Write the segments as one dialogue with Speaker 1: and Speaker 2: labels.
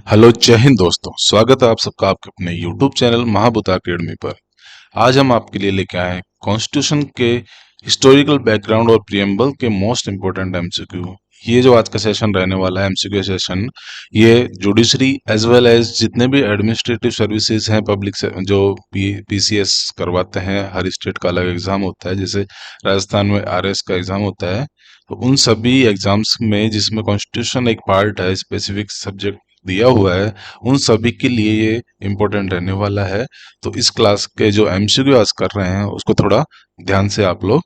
Speaker 1: Hello जय हिंद दोस्तों, स्वागत है आप सबका आपके अपने यूट्यूब चैनल महाबूता अकेडमी पर। आज हम आपके लिए लेके आए हैं कॉन्स्टिट्यूशन के हिस्टोरिकल बैकग्राउंड और प्रियम्बल के मोस्ट इम्पोर्टेंट एमसीक्यू। ये जो आज का सेशन रहने वाला है एमसीक्यू सेशन, ये जुडिशरी एज वेल एज जितने भी एडमिनिस्ट्रेटिव सर्विसेज हैं पब्लिक से जो पीसीएस करवाते हैं, हर स्टेट का अलग एग्जाम होता है। जैसे राजस्थान में आरएस का एग्जाम होता है, तो उन सभी एग्जाम्स में जिसमें कॉन्स्टिट्यूशन एक पार्ट है, स्पेसिफिक सब्जेक्ट दिया हुआ है, उन सभी के लिए ये इम्पोर्टेंट रहने वाला है। तो इस क्लास के जो एमसीक्यू आज कर रहे हैं उसको थोड़ा ध्यान से आप लोग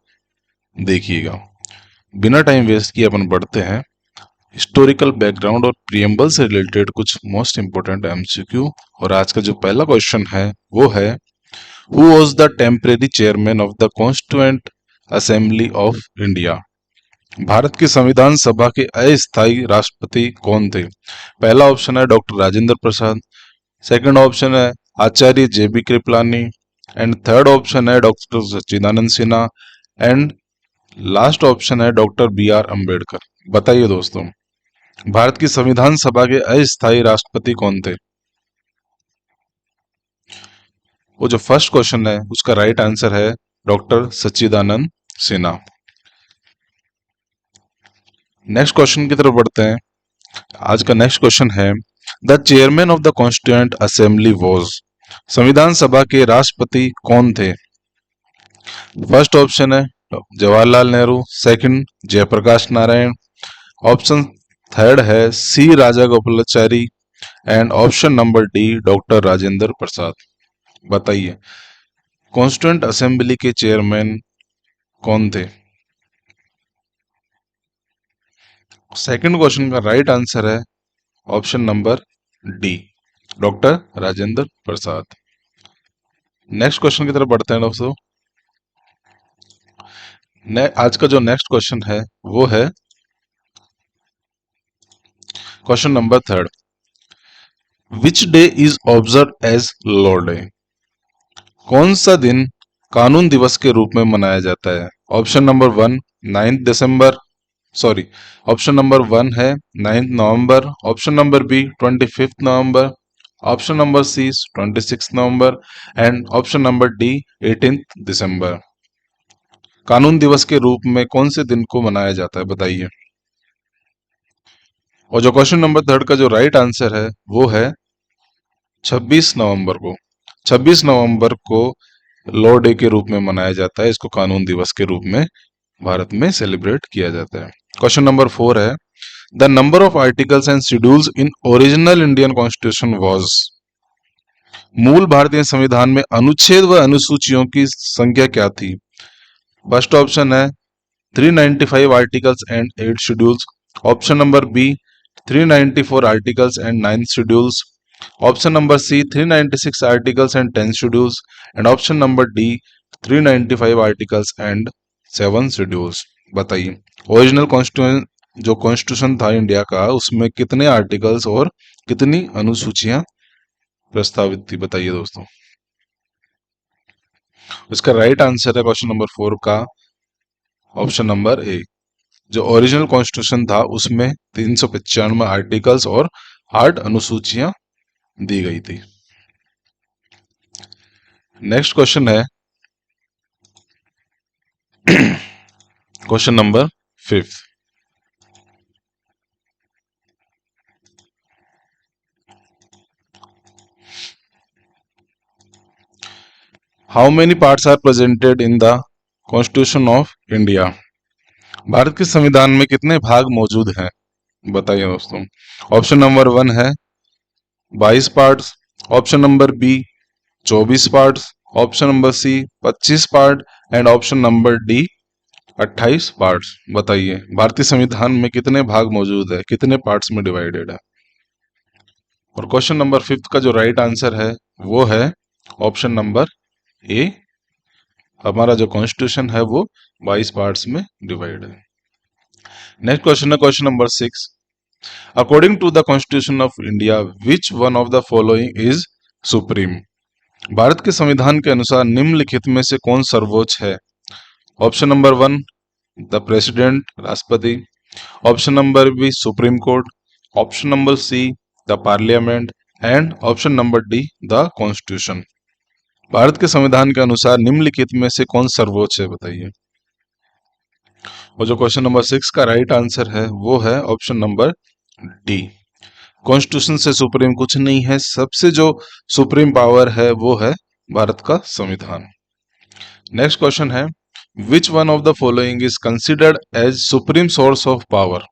Speaker 1: देखिएगा। बिना टाइम वेस्ट किए अपन बढ़ते हैं हिस्टोरिकल बैकग्राउंड और प्रियम्बल से रिलेटेड कुछ मोस्ट इम्पोर्टेंट एमसीक्यू। और आज का जो पहला क्वेश्चन है वो है, who was the temporary chairman of the constituent assembly of India? Bharat की संविधान सभा के अस्थायी राष्ट्रपति कौन थे? पहला ऑप्शन है डॉक्टर राजेंद्र प्रसाद, सेकंड ऑप्शन है आचार्य जेबी कृपलानी, एंड थर्ड ऑप्शन है doctor Sachchidanand Sinha, and last option है डॉक्टर बी आर अम्बेडकर। बताइए दोस्तों, भारत की संविधान सभा के अस्थायी राष्ट्रपति कौन थे? वो जो फर्स्ट क्वेश्चन है उसका राइट आंसर है doctor Sachchidanand Sinha. Next question की तरफ बढ़ते हैं। आज का नेक्स्ट क्वेश्चन है, the chairman of the constituent assembly was? संविधान सभा के राष्ट्रपति कौन थे? फर्स्ट ऑप्शन है Jawaharlal Nehru, second Jayaprakash Narayan, option third है C Raja Gopalachari, and option number D doctor Rajendra Prasad. बताइए, कॉन्स्टिट्यूएंट असेंबली के चेयरमैन कौन थे? सेकंड क्वेश्चन का राइट आंसर है option number D doctor Rajendra प्रसाद। नेक्स्ट क्वेश्चन की तरफ बढ़ते हैं दोस्तों। आज का जो नेक्स्ट क्वेश्चन है वो है question number third, which day is observe as law day? कौन सा दिन कानून दिवस के रूप में मनाया जाता है? ऑप्शन नंबर वन 9 दिसंबर, सॉरी, ऑप्शन नंबर वन है 9 नवंबर, ऑप्शन नंबर बी 25 नवंबर, ऑप्शन नंबर सी 26 नवंबर, एंड ऑप्शन नंबर डी 18 दिसंबर। कानून दिवस के रूप में कौन से दिन को मनाया जाता है? बताइए। और जो क्वेश्चन नंबर थर्ड का जो राइट आंसर है वो है 26 नवंबर को। 26 नवंबर को लॉ डे के रूप में मनाया जाता है, इसको कानून दिवस के रूप में भारत में सेलिब्रेट किया जाता है। क्वेश्चन नंबर फोर है, the number of articles and schedules in original Indian constitution was? मूल भारतीय संविधान में अनुच्छेद व अनुसूचियों की संख्या क्या थी? फर्स्ट ऑप्शन है 395 articles and 8 schedules, option number B 394 articles and 9 schedules, option number C 396 articles and 10 schedules, and option number D 395 articles and 7 schedules. बताइए, ओरिजिनल कॉन्स्टिट्यूशन जो कॉन्स्टिट्यूशन था इंडिया का, उसमें कितने आर्टिकल्स और कितनी अनुसूचियां प्रस्तावित थी? बताइए दोस्तों। इसका राइट आंसर है क्वेश्चन नंबर फोर का ऑप्शन नंबर ए। जो ओरिजिनल कॉन्स्टिट्यूशन था उसमें 395 आर्टिकल्स और 8 अनुसूचियां दी गई थी। नेक्स्ट क्वेश्चन है question number fifth, how many parts are presented in the constitution of India? भारत के संविधान में कितने भाग मौजूद हैं? बताइए दोस्तों। ऑप्शन नंबर वन है 22 parts, option number B 24 parts, option number C 25 part, and option number D 28 parts. बताइए, भारतीय संविधान में कितने भाग मौजूद है, कितने पार्ट्स में डिवाइडेड है? और क्वेश्चन नंबर फिफ्थ का जो राइट आंसर है वो है ऑप्शन नंबर ए। हमारा जो कॉन्स्टिट्यूशन है वो 22 पार्ट्स में डिवाइड है। नेक्स्ट क्वेश्चन है question number six, according to the constitution of India which one of the following is supreme? भारत के संविधान के अनुसार निम्नलिखित में से कौन सर्वोच्च है? Option number one the president, राष्ट्रपति, option number B supreme court, option number C the parliament and option number D the constitution. Bharat के संविधान के अनुसार निम्नलिखित में से कौन सर्वोच्च है, बताइए। और जो क्वेश्चन नंबर 6 का राइट आंसर है वो है ऑप्शन नंबर डी। कॉन्स्टिट्यूशन से सुप्रीम कुछ नहीं है, सबसे जो सुप्रीम पावर है वो है भारत का संविधान। नेक्स्ट क्वेश्चन है, which one of the following is considered as supreme source of power.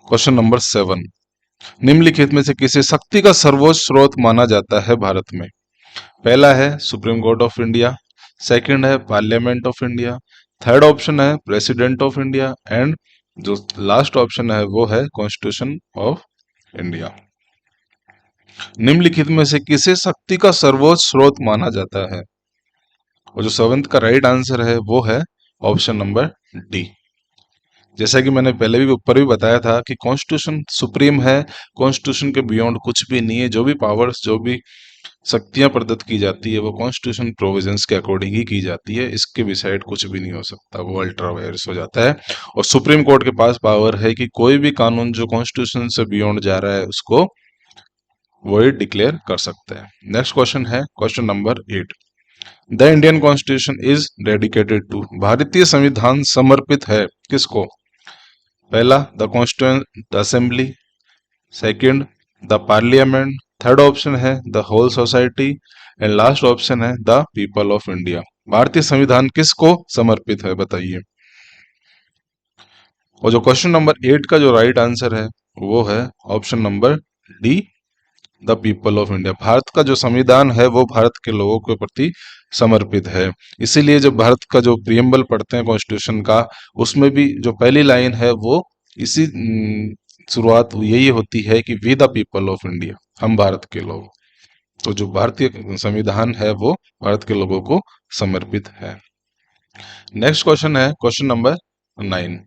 Speaker 1: Question number 7, निम्नलिखित में से किसे शक्ति का सर्वोच्च स्रोत माना जाता है भारत में। पहला है supreme court of India, second है parliament of India, third option है प्रेसिडेंट ऑफ इंडिया एंड जो लास्ट ऑप्शन है वो है कॉन्स्टिट्यूशन ऑफ इंडिया। निम्नलिखित में से किसे शक्ति का सर्वोच्च स्रोत माना जाता है। और जो सेवंथ का राइट आंसर है वो है ऑप्शन नंबर डी। जैसा कि मैंने पहले भी ऊपर भी बताया था कि कॉन्स्टिट्यूशन सुप्रीम है, कॉन्स्टिट्यूशन के बियॉन्ड कुछ भी नहीं है। जो भी पावर्स, जो भी शक्तियां प्रदत्त की जाती है वो कॉन्स्टिट्यूशन प्रोविजंस के अकॉर्डिंग ही की जाती है। इसके बिसाइड कुछ भी नहीं हो सकता, वो अल्ट्रा वायरस हो जाता है। और सुप्रीम कोर्ट के पास पावर है कि कोई भी कानून जो कॉन्स्टिट्यूशन से बियॉन्ड जा रहा है उसको वो डिक्लेयर कर सकते हैं। नेक्स्ट क्वेश्चन है question number 8, the Indian constitution is dedicated to. भारतीय संविधान समर्पित है किसको। पहला the constituent assembly, second the parliament, third option है the whole society and last option है द पीपल ऑफ इंडिया। भारतीय संविधान किसको समर्पित है, बताइए। और जो क्वेश्चन नंबर 8 का जो राइट आंसर है वो है option number D the people of India. Bharat का जो संविधान है वो भारत के लोगों के प्रति समर्पित है। इसीलिए जब भारत का जो प्रियम्बल पढ़ते हैं कॉन्स्टिट्यूशन का, उसमें भी जो पहली लाइन है वो इसी शुरुआत यही होती है कि we the people of India, हम भारत के लोग। तो जो भारतीय संविधान है वो भारत के लोगों को समर्पित है। नेक्स्ट क्वेश्चन है question number 9,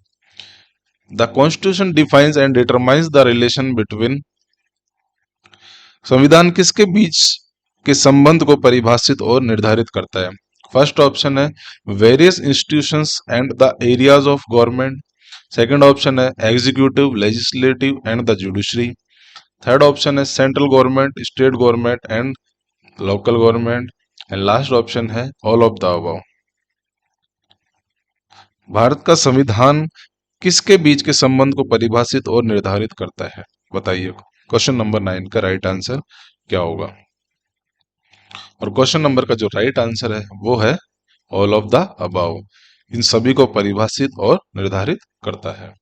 Speaker 1: the constitution defines and determines the relation between. संविधान किसके बीच के संबंध को परिभाषित और निर्धारित करता है। फर्स्ट ऑप्शन है various institutions and the areas of government, second option है executive, legislative and the judiciary, third option है central government, state government and local government and last option है all of the above. Bharat का संविधान किसके बीच के संबंध को परिभाषित और निर्धारित करता है, बताइए। क्वेश्चन नंबर 9 का राइट आंसर क्या होगा। और क्वेश्चन नंबर का जो राइट आंसर है वो है ऑल ऑफ द अबव। इन सभी को परिभाषित और निर्धारित करता है।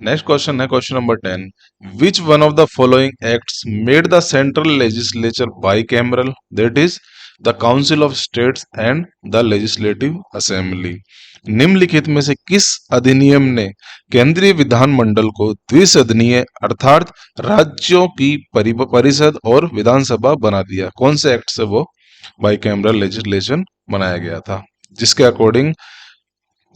Speaker 1: नेक्स्ट क्वेश्चन है question number 10, which one of the following acts made the central legislature bicameral, that is the council of states and the legislative assembly. निम्नलिखित में से किस अधिनियम ने केंद्रीय विधानमंडल को द्विसदनीय अर्थात राज्यों की परिषद और विधानसभा बना दिया। कौन से एक्ट से वो बाइकैमरल लेजिस्लेशन बनाया गया था, जिसके अकॉर्डिंग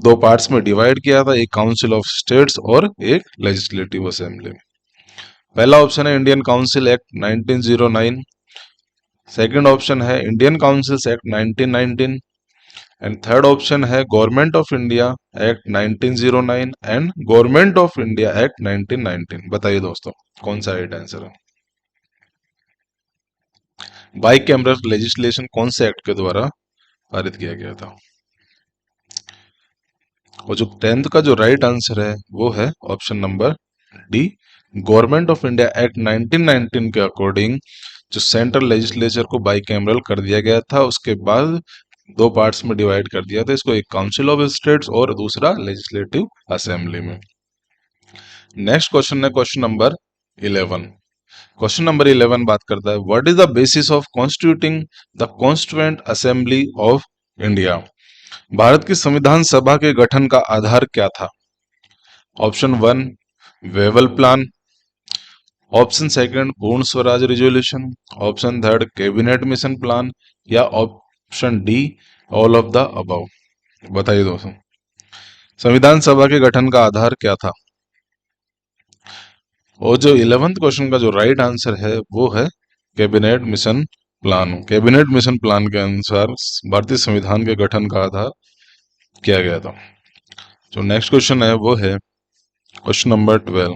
Speaker 1: दो पार्ट्स में डिवाइड किया था, एक काउंसिल ऑफ स्टेट्स और एक लेजिस्लेटिव असेंबली। पहला ऑप्शन है Indian council act 1909, second option है Indian councils act 1919 and third option है government of India act 1909 and government of India act 1919। बताइए दोस्तों कौन सा राइट आंसर है। बाइकैमरल लेजिस्लेशन कौन से एक्ट के द्वारा पारित किया गया था। और जो 10th का जो राइट आंसर है वो है option number D, government of India act 1919 के अकॉर्डिंग जो सेंट्रल लेजिस्लेचर को बाइकैमरल कर दिया गया था, उसके बाद दो पार्ट्स में डिवाइड कर दिया था इसको, एक काउंसिल ऑफ स्टेट्स और दूसरा लेजिस्लेटिव असेंबली में। नेक्स्ट क्वेश्चन है क्वेश्चन नंबर 11। क्वेश्चन नंबर 11 बात करता है what is the basis of constituting the constituent assembly of India. Bharat की संविधान सभा के गठन का आधार क्या था। Option 1 Wavell plan, option second Purna Swaraj resolution, option third cabinet mission plan या option D all of the above. बताइए दोस्तों संविधान सभा के गठन का आधार क्या था। और जो 11th क्वेश्चन का जो राइट आंसर है वो है cabinet mission plan. Cabinet mission plan के अनुसार भारतीय संविधान के गठन का आधार किया गया था। जो नेक्स्ट क्वेश्चन है वो है question number 12,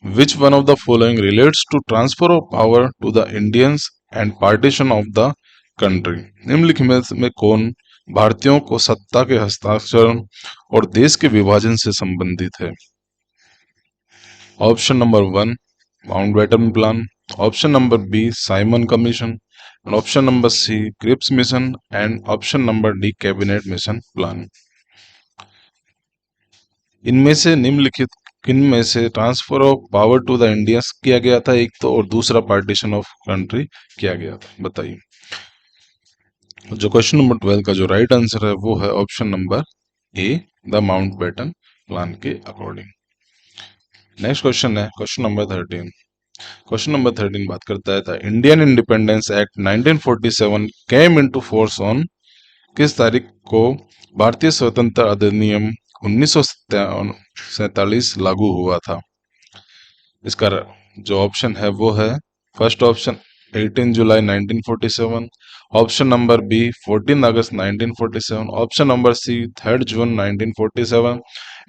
Speaker 1: which one of the following relates to transfer of power to the Indians and partition of the country. निम्नलिखित में कौन भारतीयों को सत्ता के हस्तांतरण और देश के विभाजन से संबंधित है? Option number 1 Mountbatten plan, option number B Simon commission, option number C Cripps mission and option number D cabinet mission plan. इनमें से निम्नलिखित किन में से transfer of power to the Indians किया गया था एक तो, और दूसरा पार्टीशन ऑफ कंट्री किया गया था, बताइए। जो क्वेश्चन नंबर 12 का जो राइट आंसर है वो है option number A, the Mountbatten plan के अकॉर्डिंग। नेक्स्ट क्वेश्चन है क्वेश्चन नंबर 13। क्वेश्चन नंबर 13 बात करता है the Indian independence act 1947 came into force on, किस तारीख को भारतीय स्वतंत्रता अधिनियम 1947 लागू हुआ था? इसका जो ऑप्शन है वो है फर्स्ट ऑप्शन 18 जुलाई 1947, ऑप्शन नंबर बी 14 अगस्त 1947, ऑप्शन नंबर सी 3 जून 1947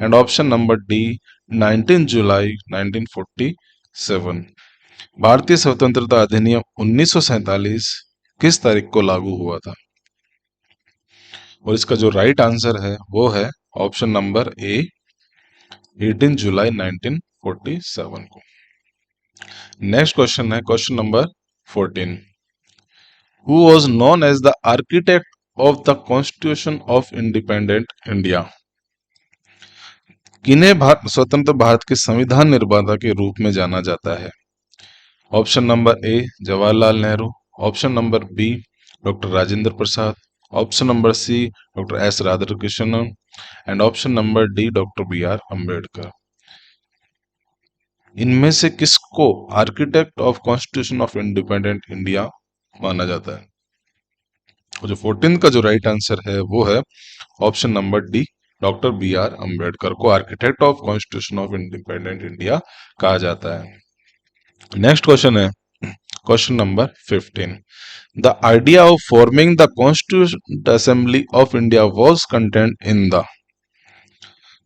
Speaker 1: एंड ऑप्शन नंबर डी 19 जुलाई 1947। भारतीय स्वतंत्रता अधिनियम 1947 किस तारीख को लागू हुआ था? और इसका जो राइट आंसर है वो है ऑप्शन नंबर ए 18 जुलाई 1947 को। नेक्स्ट क्वेश्चन है question number 14। Who was known as the architect of the constitution of independent India? किन्हें स्वतंत्र भारत के संविधान निर्माता के रूप में जाना जाता है? Option number A Jawaharlal Nehru, option number B doctor Rajendra Prasad, option number C doctor S Radhakrishnan and option number D doctor B R Ambedkar. इनमें से किसको architect of constitution of independent India माना जाता है? और जो 14 का जो राइट आंसर है वो है option number D doctor B R Ambedkar को architect of constitution of independent India कहा जाता है। नेक्स्ट क्वेश्चन है question number 15। The idea of forming the constituent assembly of India was content in the,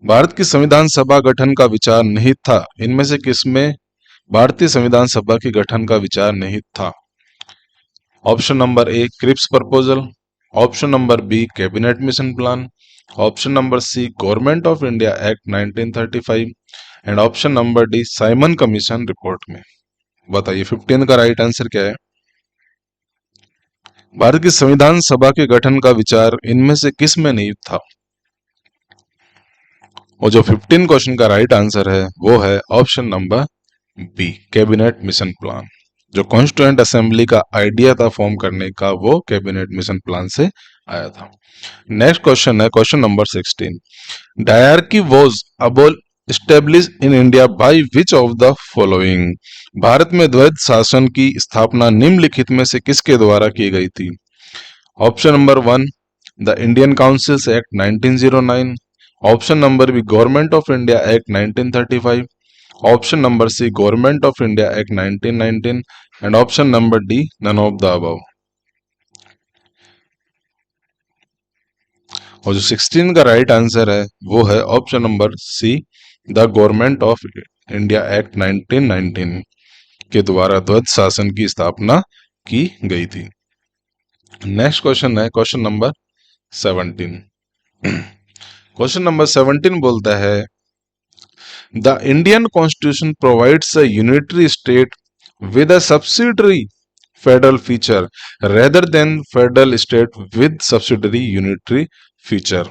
Speaker 1: Bharat की संविधान सभा गठन का विचार निहित था, इनमें से किसमें भारतीय संविधान सभा के गठन का विचार निहित था? Option number A Cripps proposal, option number B cabinet mission plan, option number C government of India act 1935 and option number D Simon commission report में। बताइए 15 का राइट आंसर क्या है? भारत की संविधान सभा के गठन का विचार इनमें से किस में निहित था? और जो 15 क्वेश्चन का राइट आंसर है वो है option number B cabinet mission plan. जो कॉन्स्टिट्यूएंट असेंबली का आइडिया था फॉर्म करने का वो कैबिनेट मिशन प्लान से आया था। नेक्स्ट क्वेश्चन है क्वेश्चन नंबर 16। डायरकी वाज अबोल establish in India by which of the following, Bharat में द्वैध शासन की स्थापना निम्नलिखित में से किसके द्वारा की गई थी? Option number 1 the Indian councils act 1909, option number B government of India act 1935, option number C government of India act 1919 and option number D none of the above. और जो 16 का राइट आंसर है वो है option number C the government of India act 1919 के द्वारा द्वैध शासन की स्थापना की गई थी। नेक्स्ट क्वेश्चन है क्वेश्चन नंबर 17। क्वेश्चन नंबर 17 बोलता है the Indian constitution provides a unitary state with a subsidiary federal feature rather than federal state with subsidiary unitary feature.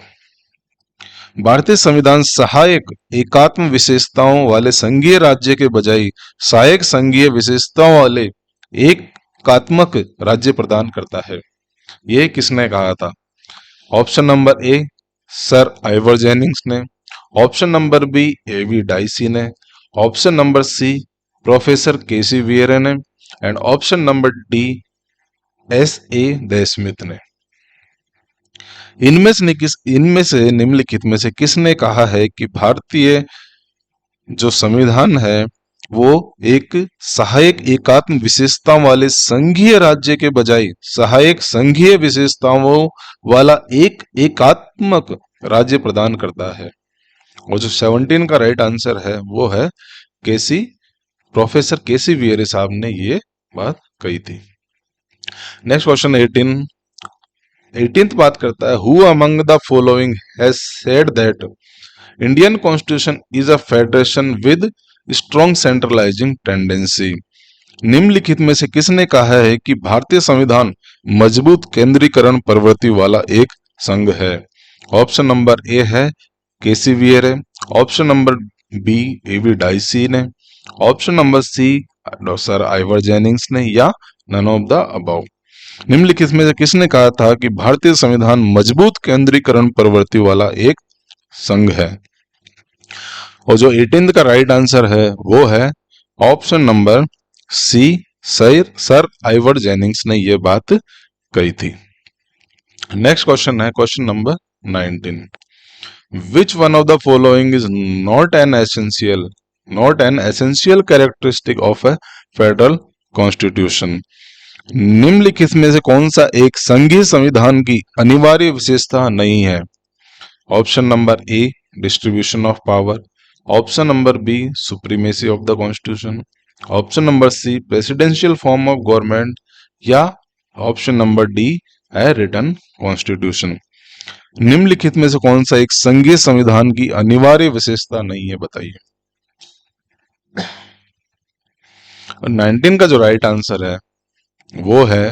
Speaker 1: भारतीय संविधान सहायक एकात्म विशेषताओं वाले संघीय राज्य के बजाय सहायक संघीय विशेषताओं वाले एकात्मक राज्य प्रदान करता है। यह किसने कहा था? Option number A sir Ivor Jennings ने, option number B A V Dicey ने, option number C professor K C Wheare ने and option number D S A de Smith ने। इनमें से निम्नलिखित में से किसने कहा है कि भारतीय जो संविधान है वो एक सहायक एकात्म विशेषताओं वाले संघीय राज्य के बजाय सहायक संघीय विशेषताओं वाला एक एकात्मक राज्य प्रदान करता है? और जो 17 का राइट आंसर है वो है केसी प्रोफेसर केसी वियरे साहब ने ये बात कही थी। नेक्स्ट क्वेश्चन 18th बात करता है, who among the following has said that Indian constitution is a federation with strong centralising tendency. निम्नलिखित में से किसने कहा है कि भारतीय संविधान मजबूत केंद्रीकरण प्रवृत्ति वाला एक संघ है? ऑप्शन नंबर ए है K C Wheare, option number B A V Dicey ने, option number C sir Ivor Jennings ने, या नन ऑफ द अबव। निम्नलिखित में से किसने कहा था कि भारतीय संविधान मजबूत केंद्रीकरण प्रवृत्ति वाला एक संघ है? और जो 18th का राइट आंसर है वो है option number C, sir Ivor Jennings ने यह बात कही थी। नेक्स्ट क्वेश्चन है question number 19, which one of the following is not an essential characteristic of a federal constitution. निम्नलिखित में से कौन सा एक संघीय संविधान की अनिवार्य विशेषता नहीं है? Option number A distribution of power, option number B supremacy of the constitution, option number C presidential form of government, या ऑप्शन नंबर डी है रिटन कॉन्स्टिट्यूशन। निम्नलिखित में से कौन सा एक संघीय संविधान की अनिवार्य विशेषता नहीं है, बताइए। 19 का जो राइट आंसर है वो है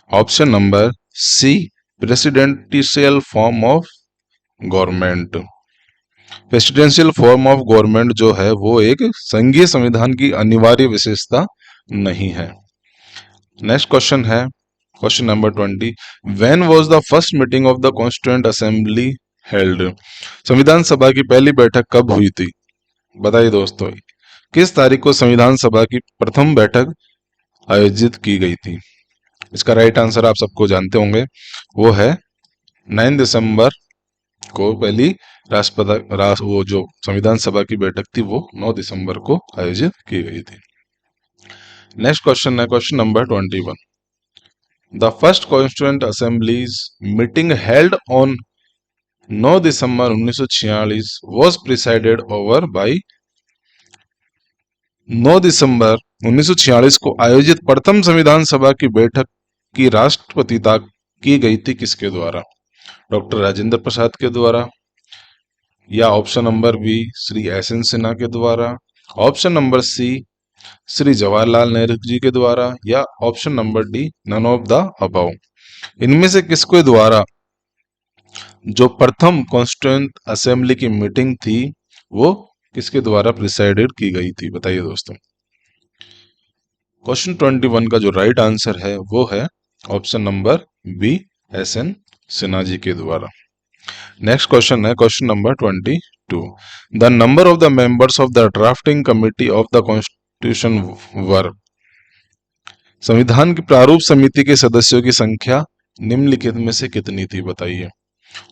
Speaker 1: option number C presidential form of government. Presidential form of government जो है वो एक संघीय संविधान की अनिवार्य विशेषता नहीं है। नेक्स्ट क्वेश्चन है question number 20, when was the first meeting of the constituent assembly held. संविधान सभा की पहली बैठक कब हुई थी, बताइए दोस्तों। किस तारीख को संविधान सभा की प्रथम बैठक आयोजित की गई थी? इसका राइट आंसर आप सबको जानते होंगे, वो है 9 दिसंबर को पहली वो जो संविधान सभा की बैठक थी वो 9 दिसंबर को आयोजित की गई थी। नेक्स्ट क्वेश्चन है question number 21, the first constituent assemblies meeting held on 9 December 1946 was presided over by। 9 दिसंबर 1946 को आयोजित प्रथम संविधान सभा की बैठक की राष्ट्रपतिता की गई थी किसके द्वारा? डॉक्टर राजेंद्र प्रसाद के द्वारा, या option number B Shri S N. Sinha के द्वारा, option number C Shri Jawaharlal Nehru ji के द्वारा, या option number D none of the above. इनमें से किसके द्वारा जो प्रथम कॉन्स्टिट्यूएंट असेंबली की मीटिंग थी वो किसके द्वारा प्रिसाइडेड की गई थी, बताइए दोस्तों। क्वेश्चन 21 का जो राइट आंसर है वो है option number B S N. Sinha ji के द्वारा। नेक्स्ट क्वेश्चन है question number 22, the number of the members of the drafting committee of the constitution were. संविधान की प्रारूप समिति के सदस्यों की संख्या निम्नलिखित में से कितनी थी, बताइए।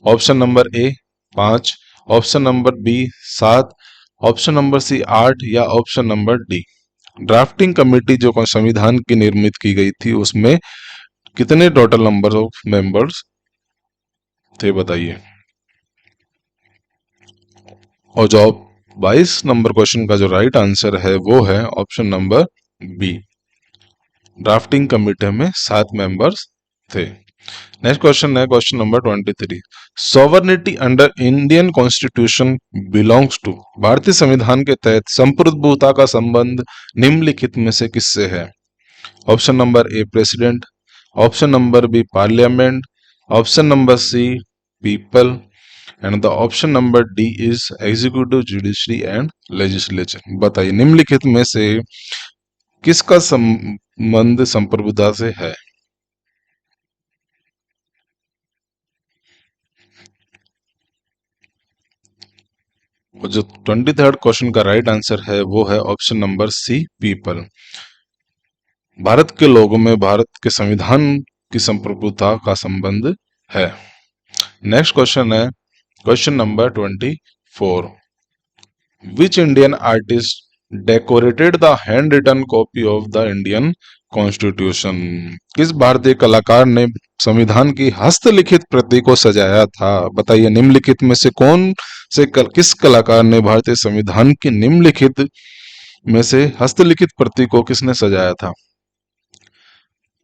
Speaker 1: Option number A 5, option number B 7, option number C 8, या option number D. Drafting committee जो संविधान की निर्मित की गई थी उसमें कितने टोटल नंबर ऑफ मेंबर्स थे, बताइए। और जो 22 नंबर क्वेश्चन का जो राइट आंसर है वो है option number B, drafting committee में 7 मेंबर्स थे। नेक्स्ट क्वेश्चन है question number 23, sovereignty under Indian constitution belongs to. भारतीय संविधान के तहत संप्रभुता का संबंध निम्नलिखित में से किससे है? Option number A president, option number B parliament, option number C people, and the option number D is executive judiciary and legislature. बताइए निम्नलिखित में से किसका संबंध संप्रभुता से है? और जो 23rd क्वेश्चन का राइट आंसर है वो है option number C people. Bharat के लोगों में भारत के संविधान की संप्रभुता का संबंध है। नेक्स्ट क्वेश्चन है question number 24, which Indian artist decorated the hand written copy of the Indian constitution. किस भारतीय कलाकार ने संविधान की हस्तलिखित प्रति को सजाया था? बताइए निम्नलिखित में से किस कलाकार ने भारतीय संविधान की निम्नलिखित में से हस्तलिखित प्रति को किसने सजाया था?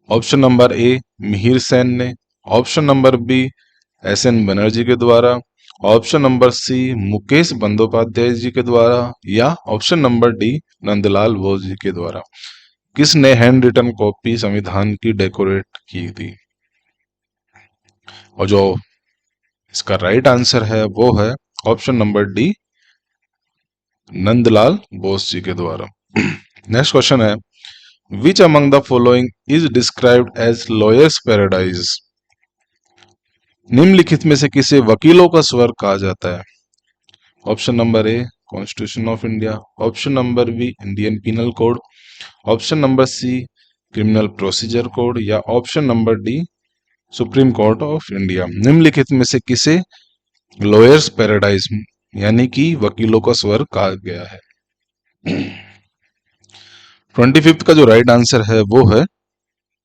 Speaker 1: Option number A Mihir Sen ने, option number B S N. Banerjee के द्वारा, option number C Mukesh Bandopadhyay ji के द्वारा, या option number D Nandlal Bose ji के द्वारा। किसने हैंड रिटन कॉपी संविधान की डेकोरेट की थी? और जो इसका राइट आंसर है वो है option number D Nandlal Bose ji के द्वारा। नेक्स्ट क्वेश्चन है, which among the following is described as lawyers paradise? निम्नलिखित में से किसे वकीलों का स्वर्ग कहा जाता है? Option number A constitution of India, option number B Indian penal code, option number C criminal procedure code, या option number D supreme court of India. निम्नलिखित में से किसे लॉयर्स पैराडाइज यानी कि वकीलों का स्वर्ग कहा गया है? 25th का जो राइट आंसर है वो है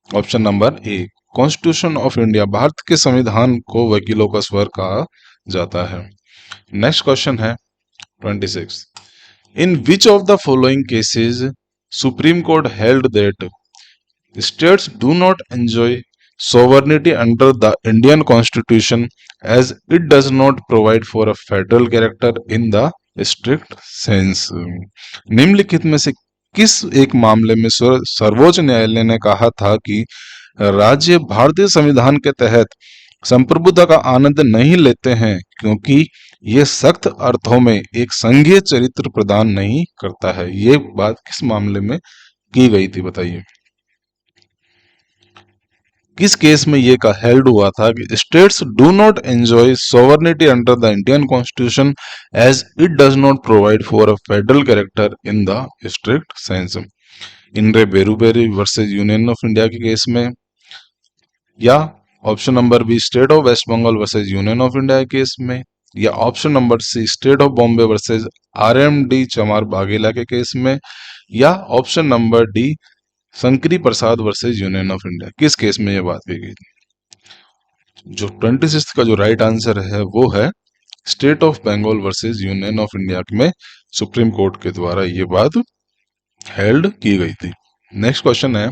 Speaker 1: option number A constitution of India. भारत के संविधान को वकीलों का स्वर्ग कहा जाता है। नेक्स्ट क्वेश्चन है 26, in which of the following cases supreme court held that states do not enjoy sovereignty under the Indian Constitution as it does not provide for a federal character in the strict sense। निम्नलिखित में से किस एक मामले में सर्वोच्च न्यायालय ने कहा था कि राज्य भारतीय संविधान के तहत संप्रभुता का आनंद नहीं लेते हैं क्योंकि ये सख्त अर्थों में एक संघीय चरित्र प्रदान नहीं करता है? ये बात किस मामले में की गई थी बताइए? किस केस में ये का हेल्ड हुआ था कि states do not enjoy sovereignty under the Indian constitution as it does not provide for a federal character in the strict sense? In re Berubari versus union of India के केस में, या option number B state of waste Bengal versus union of India के case में, या option number C state of Bombay versus RMD Chamarbaugwalla के case में, या option number D Shankari Prasad versus union of India. किस केस में ये बात की गई थी? जो 26 का जो राइट आंसर है वो है state of Bengal versus union of India में सुप्रीम कोर्ट के द्वारा ये बात हेल्ड की गई थी। नेक्स्ट क्वेश्चन है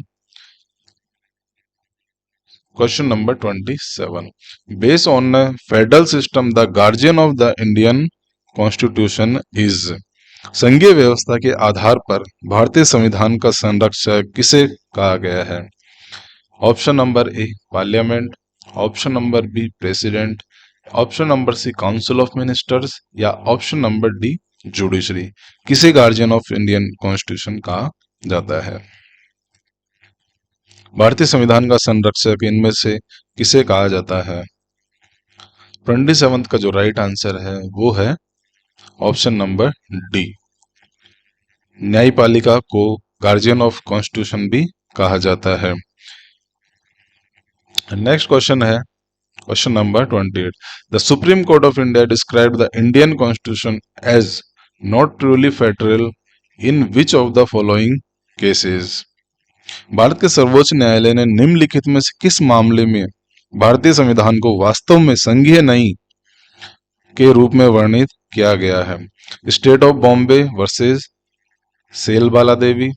Speaker 1: question number 27, based on federal system the guardian of the Indian constitution is. संघीय व्यवस्था के आधार पर भारतीय संविधान का संरक्षक किसे कहा गया है? Option number A parliament, option number B president, option number C council of ministers, या ऑप्शन नंबर डी जुडिशरी। किसे गार्जियन ऑफ इंडियन कॉन्स्टिट्यूशन कहा जाता है? भारतीय संविधान का संरक्षक इनमें से किसे कहा जाता है? 27 का जो राइट आंसर है वो है ऑप्शन नंबर डी न्यायपालिका को गार्जियन ऑफ कॉन्स्टिट्यूशन भी कहा जाता है। नेक्स्ट क्वेश्चन है question number 28, the supreme court of India describe the Indian constitution as not truly federal in which of the following cases? भारत के सर्वोच्च न्यायालय ने निम्नलिखित में से किस मामले में भारतीय संविधान को वास्तव में संघीय नहीं के रूप में वर्णित किया गया है? State of Bombay versus Sail Bala Devi,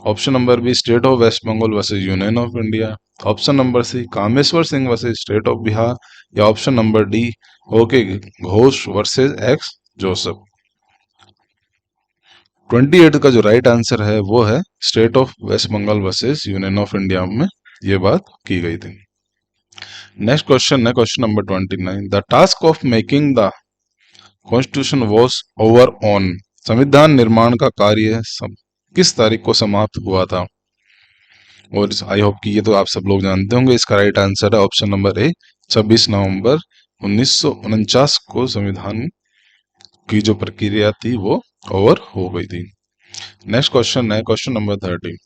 Speaker 1: option number B state of waste Bengal versus union of India, option number C Kameshwar Singh versus state of Bihar, या option number D O K Ghosh versus X Joseph. 28 का जो राइट आंसर है वो है state of waste Bengal versus union of India में ये बात की गई थी। नेक्स्ट क्वेश्चन है question number 29, the task of making the constitution was over on. संविधान निर्माण का कार्य किस तारीख को समाप्त हुआ था? और आई होप कि ये तो आप सब लोग जानते होंगे। इसका राइट आंसर है ऑप्शन नंबर ए 26 नवंबर 1949 को संविधान की जो प्रक्रिया थी वो ओवर हो गई थी। नेक्स्ट क्वेश्चन है question number 30,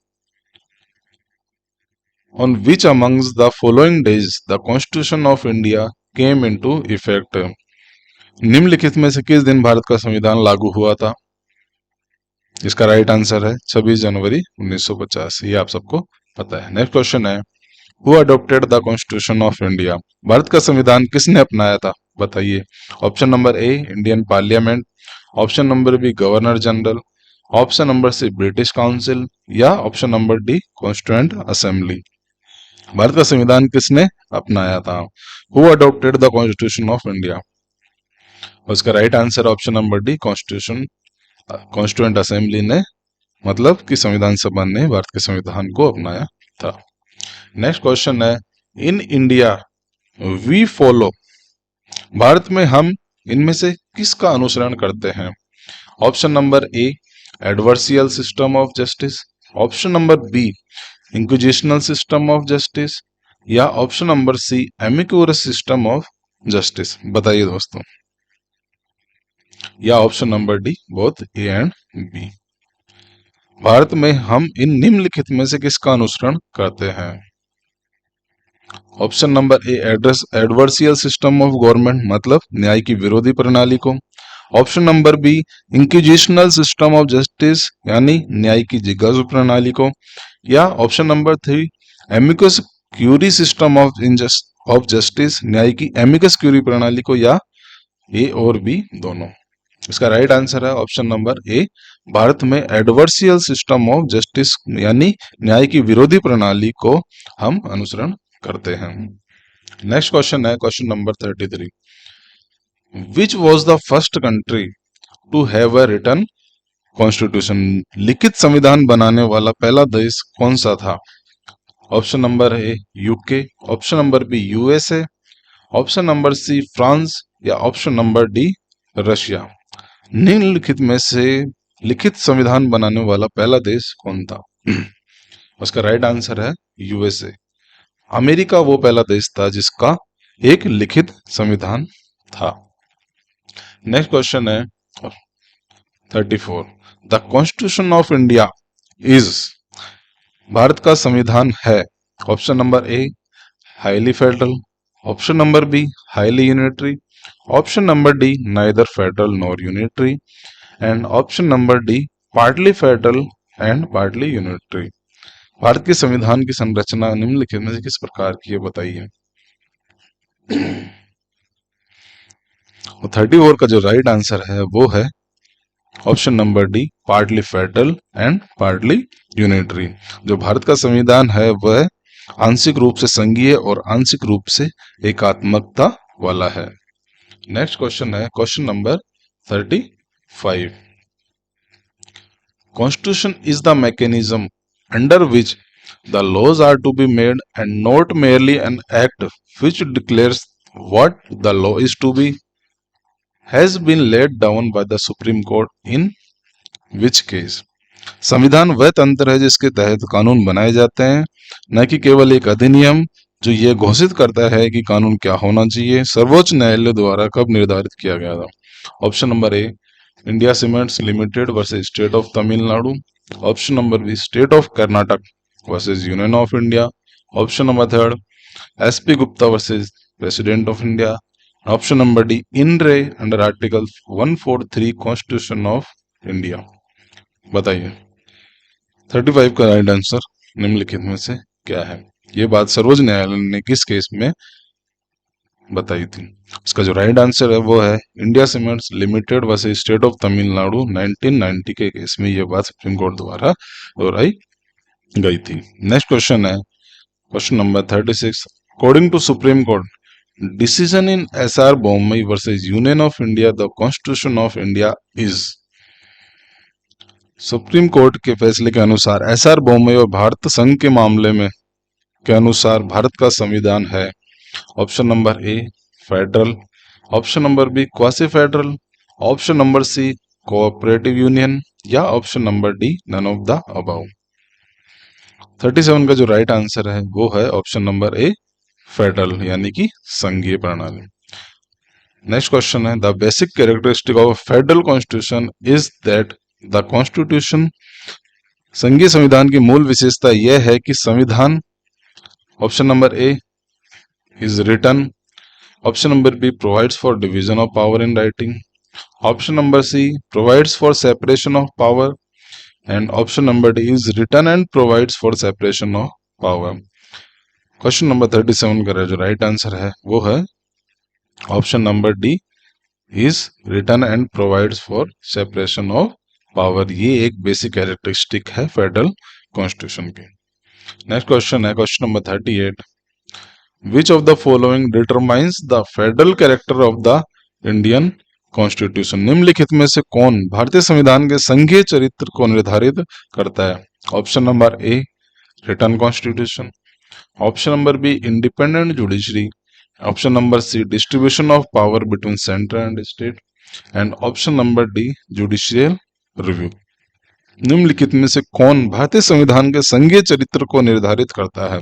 Speaker 1: on which amongst the following days the constitution of India came into effect. निम्नलिखित में से किस दिन भारत का संविधान लागू हुआ था? इसका राइट आंसर है 26 जनवरी 1950। ये आप सबको पता है। नेक्स्ट क्वेश्चन है who adopted the constitution of India. Bharat का संविधान किसने अपनाया था बताइए? Option number A Indian parliament, option number B governor general, option number C British council या option number D constituent assembly. Bharat का संविधान किसने अपनाया था? Who adopted the constitution of India? उसका right answer option number D constitution constituent assembly ने, मतलब कि संविधान सभा ने भारत के संविधान को अपनाया था। नेक्स्ट क्वेश्चन है, in India we follow, Bharat में हम इनमें से किसका अनुसरण करते हैं? Option number A adversarial system of justice, option number B inquisitional system of justice या ऑप्शन नंबर सी एमिक्यूरस सिस्टम ऑफ जस्टिस। बताइए दोस्तों, या option number D both A and B. Bharat में हम इन निम्नलिखित में से किसका अनुसरण करते हैं? Option number A adversarial system of government, मतलब न्याय की विरोधी प्रणाली को। Option number B inquisitional system of justice, यानी न्याय की जिज्ञासु प्रणाली को। या option number 3 amicus curiae system of justice, न्याय की एमिकस क्यूरी प्रणाली को, या ए और बी दोनों। इसका राइट आंसर है ऑप्शन नंबर ए, भारत में एडवर्सियल सिस्टम ऑफ जस्टिस यानी न्याय की विरोधी प्रणाली को हम अनुसरण करते हैं। नेक्स्ट क्वेश्चन है question number 33, which was the first country to have a written constitution, लिखित संविधान बनाने वाला पहला देश कौन सा था? Option number A UK, option number B USA, option number C France या ऑप्शन नंबर डी रशिया। निम्नलिखित में से लिखित संविधान बनाने वाला पहला देश कौन था? उसका राइट आंसर है यूएसए। अमेरिका वो पहला देश था जिसका एक लिखित संविधान था। नेक्स्ट क्वेश्चन है 34, the constitution of India is, Bharat का संविधान है। Option number a highly federal, option number be highly unitary, option number D neither federal nor unitary and option number D partly federal and partly unitary. Bharat के संविधान की संरचना निम्नलिखित में से किस प्रकार की है, बताइए। 34 का जो राइट आंसर है वो है option number D partly federal and partly unitary. जो भारत का संविधान है वह आंशिक रूप से संघीय और आंशिक रूप से एकात्मकता वाला है। नेक्स्ट क्वेश्चन है question number 35, constitution is the mechanism under which the laws are to be made and not merely an act which declares what the law is to be, has been laid down by the Supreme Court in which case। संविधान वह तंत्र है जिसके तहत कानून बनाए जाते हैं, न कि केवल एक अधिनियम जो ये घोषित करता है कि कानून क्या होना चाहिए। सर्वोच्च न्यायालय द्वारा कब निर्धारित किया गया था? Option number A India cements limited versus state of Tamil Nadu, option number B state of Karnataka versus union of India, option number 3 S P Gupta versus president of India, option number D in re under article 143 constitution of India. बताइए 35 का right answer निम्नलिखित में से क्या है? ये बात सर्वोच्च न्यायालय ने किस केस में बताई थी? इसका जो राइट आंसर है वो है India cements limited versus state of Tamil Nadu 1990 के केस में ये बात सुप्रीम कोर्ट द्वारा दोहराई गई थी। नेक्स्ट क्वेश्चन है question number 36, according to supreme court decision in S R Bommai versus union of India the constitution of India is. Supreme court के फैसले के अनुसार एसआर बोम्मई और भारत संघ के मामले में के अनुसार भारत का संविधान है। Option number A federal, option number B quasi federal, option number C cooperative union या option number D none of the above. 37 का जो राइट आंसर है वो है ऑप्शन नंबर ए फेडरल यानी कि संघीय प्रणाली। नेक्स्ट क्वेश्चन है the basic characteristic of federal constitution is that the constitution, संघीय संविधान की मूल विशेषता यह है कि संविधान option number A is written, option number B provides for division of power in writing, option number C provides for separation of power and option number D is written and provides for separation of power। Question number 37 का जो right answer है वो है option number D is written and provides for separation of power. ये एक basic characteristic है federal constitution की। Next question है question number 38। Which of the following determines the federal character of the Indian constitution? निम्नलिखित में से कौन भारतीय संविधान के संघीय चरित्र को निर्धारित करता है? Option number A written constitution, option number B independent judiciary, option number C distribution of power between centre and state, and option number D judicial review. निम्नलिखित में से कौन भारतीय संविधान के संघीय चरित्र को निर्धारित करता है?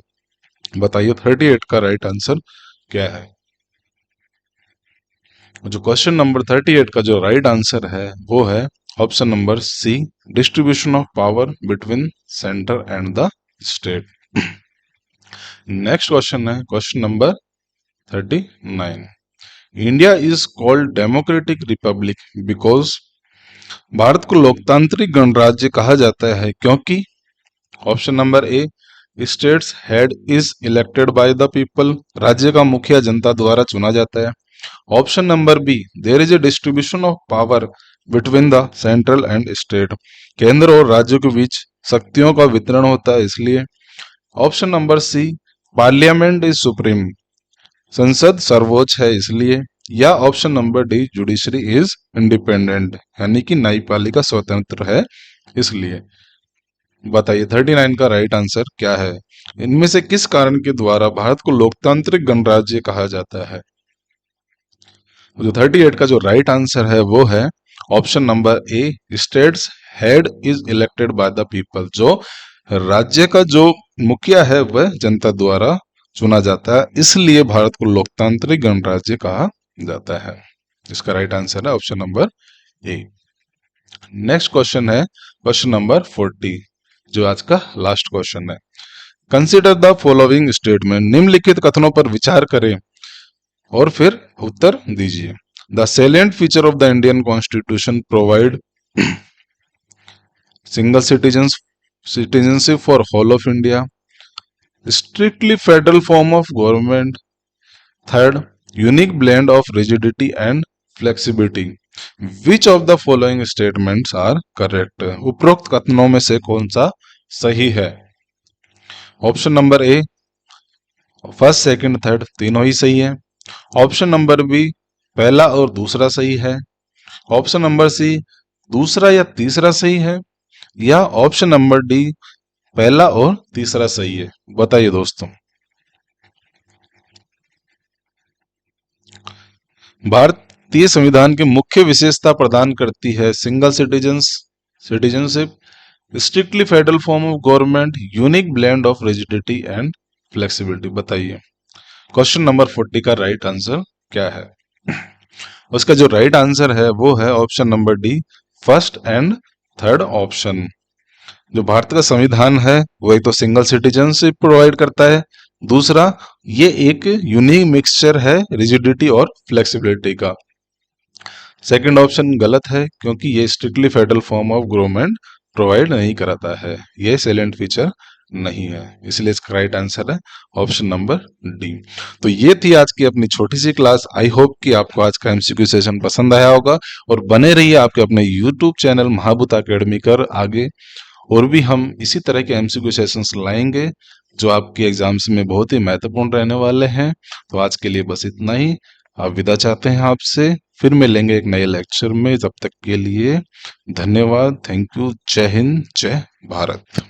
Speaker 1: बताइए 38 का राइट आंसर क्या है? जो क्वेश्चन नंबर 38 का जो राइट आंसर है वो है option number C distribution of power between centre and the state. Next question है question number 39। India is called democratic republic because Bharat को लोकतांत्रिक गणराज्य कहा जाता है क्योंकि option number A states head is elected by the people, राज्य का मुखिया जनता द्वारा चुना जाता है। Option number B there is a distribution of power between the central and state, केंद्र और राज्यों के बीच शक्तियों का वितरण होता है इसलिए। Option number C parliament is supreme, संसद सर्वोच्च है इसलिए। या option number D judiciary is independent, यानी कि न्यायपालिका स्वतंत्र है इसलिए। बताइए 39 का राइट आंसर क्या है? इनमें से किस कारण के द्वारा भारत को लोकतांत्रिक गणराज्य कहा जाता है? जो 38 का जो राइट आंसर है वो है option number A states head is elected by the people, जो राज्य का जो मुखिया है वह जनता द्वारा चुना जाता है इसलिए भारत को लोकतांत्रिक गणराज्य कहा जाता है। इसका राइट आंसर है option number A. Next question है क्वेश्चन नंबर 40, जो आज का लास्ट क्वेश्चन है। कंसिडर द फॉलोइंग स्टेटमेंट, निम्नलिखित कथनों पर विचार करें और फिर उत्तर दीजिए। The salient feature of the Indian constitution provide single citizenship for whole of India, strictly federal form of government, third unique blend of rigidity and flexibility. Which of the following statements are correct? उपरोक्त कथनों में से कौन सा सही है? Option number ए first second third तीनों ही सही है। ऑप्शन नंबर बी पहला और दूसरा सही है। ऑप्शन नंबर सी दूसरा या तीसरा सही है। या ऑप्शन नंबर डी पहला और तीसरा सही है। बताइए दोस्तों। भारतीय संविधान की मुख्य विशेषता प्रदान करती है single citizenship, strictly federal form of government, unique blend of rigidity and flexibility. बताइए क्वेश्चन नंबर 40 का राइट आंसर क्या है? उसका जो राइट आंसर है वो है option number D first and third option. जो भारत का संविधान है वो एक तो सिंगल सिटीजनशिप प्रोवाइड करता है, दूसरा ये एक यूनिक मिक्सचर है रिजिडिटी और फ्लेक्सिबिलिटी का। सेकंड ऑप्शन गलत है क्योंकि ये strictly federal form of government provide नहीं कराता है, ये सैलिएंट फीचर नहीं है, इसलिए इसका राइट आंसर है ऑप्शन नंबर डी। तो ये थी आज की अपनी छोटी सी क्लास। आई होप कि आपको आज का एमसीक्यू सेशन पसंद आया होगा और बने रहिए आपके अपने यूट्यूब चैनल महाभूत अकेडमी कर आगे, और भी हम इसी तरह के एमसीक्यू सेशंस लाएंगे जो आपके एग्जाम्स में बहुत ही महत्वपूर्ण रहने वाले हैं। तो आज के लिए बस इतना ही, आप विदा चाहते हैं आपसे, फिर मिलेंगे एक नए लेक्चर में। तब तक के लिए धन्यवाद, थैंक यू, जय हिंद, जय भारत।